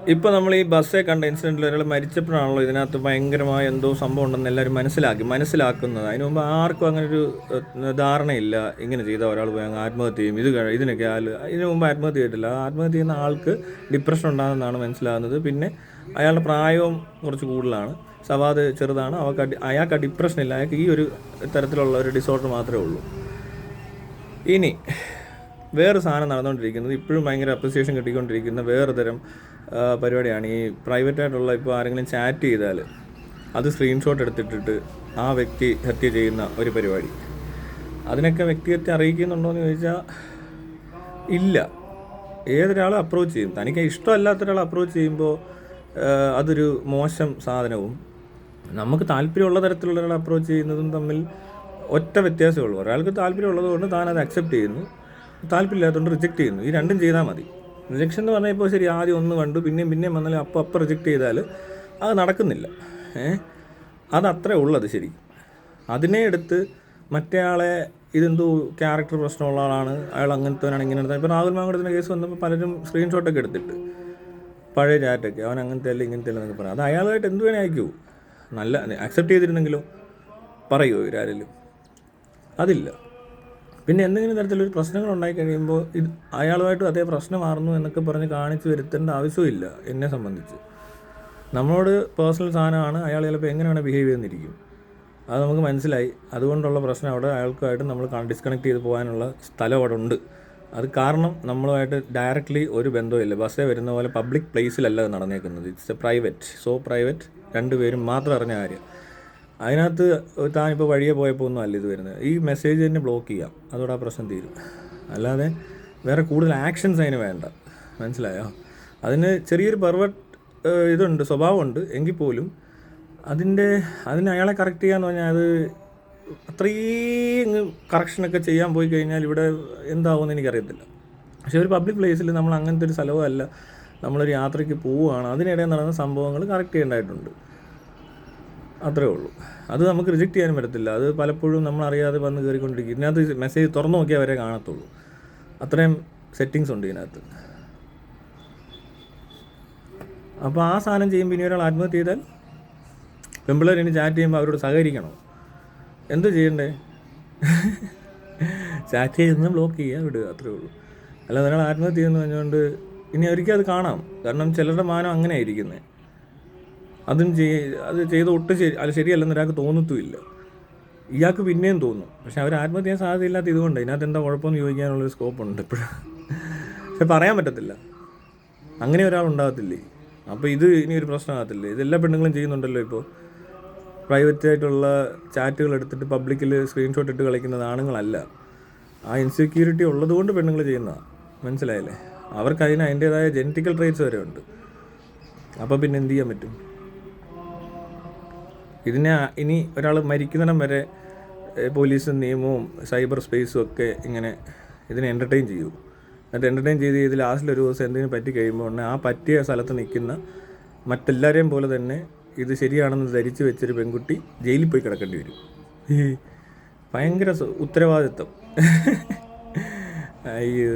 ഇപ്പോൾ നമ്മൾ ഈ ബസ്സേ കണ്ട ഇൻസിഡൻറ്റിൽ ഒരാൾ മരിച്ചപ്പോഴാണല്ലോ ഇതിനകത്ത് ഭയങ്കരമായ എന്തോ സംഭവം ഉണ്ടെന്ന് എല്ലാവരും മനസ്സിലാക്കുന്നത്. അതിന് മുമ്പ് ആർക്കും അങ്ങനെ ഒരു ധാരണയില്ല. ഇങ്ങനെ ചെയ്ത ഒരാൾ പോയി അങ്ങ് ആത്മഹത്യ ചെയ്യും, ഇതിനൊക്കെ ഇതിനു മുമ്പ് ആത്മഹത്യ ചെയ്തിട്ടില്ല. ആത്മഹത്യ ചെയ്യുന്ന ആൾക്ക് ഡിപ്രഷൻ ഉണ്ടാകുന്നതാണ് മനസ്സിലാകുന്നത്. പിന്നെ അയാളുടെ പ്രായവും കുറച്ച് കൂടുതലാണ്, സവാദ് ചെറുതാണ്, അയാൾക്ക് ആ ഡിപ്രഷൻ ഇല്ല, അയാൾക്ക് ഈ ഒരു തരത്തിലുള്ള ഒരു ഡിസോർഡർ മാത്രമേ ഉള്ളൂ. ഇനി വേറെ സാധനം നടന്നുകൊണ്ടിരിക്കുന്നത്, ഇപ്പോഴും ഭയങ്കര അപ്രിസിയേഷൻ കിട്ടിക്കൊണ്ടിരിക്കുന്ന വേറെ തരം പരിപാടിയാണ് ഈ പ്രൈവറ്റായിട്ടുള്ള. ഇപ്പോൾ ആരെങ്കിലും ചാറ്റ് ചെയ്താൽ അത് സ്ക്രീൻഷോട്ട് എടുത്തിട്ടിട്ട് ആ വ്യക്തി ഹത്യ ചെയ്യുന്ന ഒരു പരിപാടി. അതിനൊക്കെ വ്യക്തിഹത്യ അറിയിക്കുന്നുണ്ടോ എന്ന് ചോദിച്ചാൽ ഇല്ല. ഏതൊരാളും അപ്രോച്ച് ചെയ്യും, തനിക്ക് ഇഷ്ടമല്ലാത്ത ഒരാൾ അപ്രോച്ച് ചെയ്യുമ്പോൾ അതൊരു മോശം സാധനവും നമുക്ക് താല്പര്യമുള്ള തരത്തിലുള്ള ഒരാൾ അപ്രോച്ച് ചെയ്യുന്നതും തമ്മിൽ ഒറ്റ വ്യത്യാസമേ ഉള്ളൂ. ഒരാൾക്ക് താല്പര്യമുള്ളത് കൊണ്ട് താൻ അത് അക്സെപ്റ്റ് ചെയ്യുന്നു, താല്പര്യമില്ലാത്തതുകൊണ്ട് റിജക്റ്റ് ചെയ്യുന്നു. ഈ രണ്ടും ചെയ്താൽ മതി. റിജക്ഷൻ എന്ന് പറഞ്ഞാൽ ഇപ്പോൾ ശരി, ആദ്യം ഒന്ന് കണ്ടു പിന്നെയും വന്നാൽ അപ്പം റിജക്റ്റ് ചെയ്താൽ അത് നടക്കുന്നില്ല. അതത്രേ ഉള്ളത് ശരി. അതിനെ എടുത്ത് മറ്റേ ആളെ ഇതെന്തോ ക്യാരക്ടർ പ്രശ്നമുള്ള ആളാണ്, അയാൾ അങ്ങനത്തേനാണ് ഇങ്ങനത്തെ. ഇപ്പോൾ രാഹുൽ മാങ്കുടത്തിൻ്റെ കേസ് വന്നപ്പോൾ പലരും സ്ക്രീൻഷോട്ടൊക്കെ എടുത്തിട്ട് പഴയ ചാറ്റൊക്കെ അവൻ അങ്ങനത്തെ അല്ല ഇങ്ങനത്തെ അല്ല എന്നൊക്കെ പറയാം. അത് അയാളുമായിട്ട് എന്ത് വേണേ അയക്കൂ. നല്ല അക്സെപ്റ്റ് ചെയ്തിരുന്നെങ്കിലോ പറയുമോ ഇവരാരെങ്കിലും? അതില്ല. പിന്നെ എന്തെങ്കിലും തരത്തിലൊരു പ്രശ്നങ്ങൾ ഉണ്ടായി കഴിയുമ്പോൾ ഇത് അയാളുമായിട്ടും അതേ പ്രശ്നമായിരുന്നു എന്നൊക്കെ പറഞ്ഞ് കാണിച്ച് വരുത്തേണ്ട ആവശ്യമില്ല. എന്നെ സംബന്ധിച്ച് നമ്മളോട് പേഴ്സണൽ സാധനമാണ്, അയാൾ ചിലപ്പോൾ എങ്ങനെയാണ് ബിഹേവ് ചെയ്യുന്നിരിക്കും, അത് നമുക്ക് മനസ്സിലായി. അതുകൊണ്ടുള്ള പ്രശ്നം അവിടെ അയാൾക്കായിട്ട് നമ്മൾ ഡിസ്കണക്ട് ചെയ്ത് പോകാനുള്ള സ്ഥലം അവിടെ ഉണ്ട്. അത് കാരണം നമ്മളുമായിട്ട് ഡയറക്റ്റ്ലി ഒരു ബന്ധവുമില്ല. ബസ്സേ വരുന്ന പോലെ പബ്ലിക് പ്ലേസിലല്ല അത് നടന്നേക്കുന്നത്. It's a private, so private, രണ്ടുപേരും മാത്രം അറിഞ്ഞ കാര്യം. അതിനകത്ത് താനിപ്പോൾ വഴിയെ പോയപ്പോൾ ഒന്നും അല്ല ഇത് വരുന്നത്. ഈ മെസ്സേജ് തന്നെ ബ്ലോക്ക് ചെയ്യാം, അതോടെ ആ പ്രശ്നം തീരും. അല്ലാതെ വേറെ കൂടുതൽ ആക്ഷൻസ് അതിന് വേണ്ട, മനസ്സിലായോ? അതിന് ചെറിയൊരു പെർവേർട്ട് ഇതുണ്ട്, സ്വഭാവമുണ്ട്. എങ്കിൽ പോലും അതിന് അയാളെ കറക്റ്റ് ചെയ്യാന്ന് പറഞ്ഞാൽ അത് അത്രയും കറക്ഷനൊക്കെ ചെയ്യാൻ പോയി കഴിഞ്ഞാൽ ഇവിടെ എന്താവുമെന്ന് എനിക്കറിയത്തില്ല. പക്ഷേ ഒരു പബ്ലിക് പ്ലേസിൽ നമ്മൾ അങ്ങനത്തെ ഒരു സ്ഥലമല്ല, നമ്മളൊരു യാത്രയ്ക്ക് പോവുകയാണ്, അതിനിടെ നടന്ന സംഭവങ്ങൾ കറക്റ്റ് ചെയ്യേണ്ടതായിട്ടുണ്ട്. അത്രേ ഉള്ളൂ. അത് നമുക്ക് റിജക്റ്റ് ചെയ്യാനും പറ്റത്തില്ല. അത് പലപ്പോഴും നമ്മളറിയാതെ വന്ന് കയറിക്കൊണ്ടിരിക്കും. ഇതിനകത്ത് മെസ്സേജ് തുറന്നു നോക്കിയാൽ വരെ കാണത്തുള്ളൂ. അത്രയും സെറ്റിങ്സ് ഉണ്ട് ഇതിനകത്ത്. അപ്പോൾ ആ സാധനം ചെയ്യുമ്പോൾ ഇനി ഒരാൾ ആത്മഹത്യ ചെയ്താൽ പെമ്പിള്ളേർ ഇനി ചാറ്റ് ചെയ്യുമ്പോൾ അവരോട് സഹകരിക്കണോ? എന്ത് ചെയ്യണ്ടേ? ചാറ്റ് ചെയ്യുന്ന ബ്ലോക്ക് ചെയ്യുക, വിടുക, അത്രേ ഉള്ളൂ. അല്ലാതെ ഒരാൾ ആത്മഹത്യ ചെയ്യുന്നു പറഞ്ഞുകൊണ്ട് ഇനി ഒരിക്കലും അത് കാണാം. കാരണം ചിലരുടെ മാനം അങ്ങനെ ആയിരിക്കുന്നത്. അത് ചെയ്ത് ഒട്ടും ശരിയല്ലെന്ന് ഒരാൾക്ക് തോന്നത്തുമില്ല. ഇയാൾക്ക് പിന്നെയും തോന്നും. പക്ഷെ അവർ ആത്മഹത്യ ചെയ്യാൻ സാധ്യതയില്ലാത്ത ഇതുകൊണ്ട് ഇതിനകത്ത് എന്താ കുഴപ്പമെന്ന് ചോദിക്കാനുള്ളൊരു സ്കോപ്പുണ്ട് ഇപ്പോഴും. പക്ഷെ പറയാൻ പറ്റത്തില്ല, അങ്ങനെ ഒരാളുണ്ടാകത്തില്ലേ. അപ്പോൾ ഇത് ഇനി ഒരു പ്രശ്നമാകത്തില്ലേ? ഇതെല്ലാ പെണ്ണുങ്ങളും ചെയ്യുന്നുണ്ടല്ലോ. ഇപ്പോൾ പ്രൈവറ്റായിട്ടുള്ള ചാറ്റുകൾ എടുത്തിട്ട് പബ്ലിക്കിൽ സ്ക്രീൻഷോട്ട് ഇട്ട് കളിക്കുന്നത് ആണുങ്ങളല്ല. ആ ഇൻസെക്യൂരിറ്റി ഉള്ളതുകൊണ്ട് പെണ്ണുങ്ങൾ ചെയ്യുന്നതാണ്, മനസ്സിലായില്ലേ? അവർക്ക് അതിൻ്റേതായ ജെനറ്റിക്കൽ ട്രേറ്റ്സ് വരെ ഉണ്ട്. അപ്പോൾ പിന്നെ എന്ത് ചെയ്യാൻ പറ്റും? ഇനി ഒരാൾ മരിക്കുന്നിടം വരെ പോലീസും നിയമവും സൈബർ സ്പേസും ഒക്കെ ഇങ്ങനെ ഇതിനെ എൻ്റർടൈൻ ചെയ്യൂ. എന്നിട്ട് എൻ്റർടൈൻ ചെയ്ത് ലാസ്റ്റിലൊരു ദിവസം എന്തെങ്കിലും പറ്റി കഴിയുമ്പോൾ ആ പറ്റിയ സ്ഥലത്ത് നിൽക്കുന്ന മറ്റെല്ലാവരെയും പോലെ തന്നെ ഇത് ശരിയാണെന്ന് ധരിച്ച് വെച്ചൊരു പെൺകുട്ടി ജയിലിൽ പോയി കിടക്കേണ്ടി വരും. ഭയങ്കര ഉത്തരവാദിത്വം. അയ്യോ.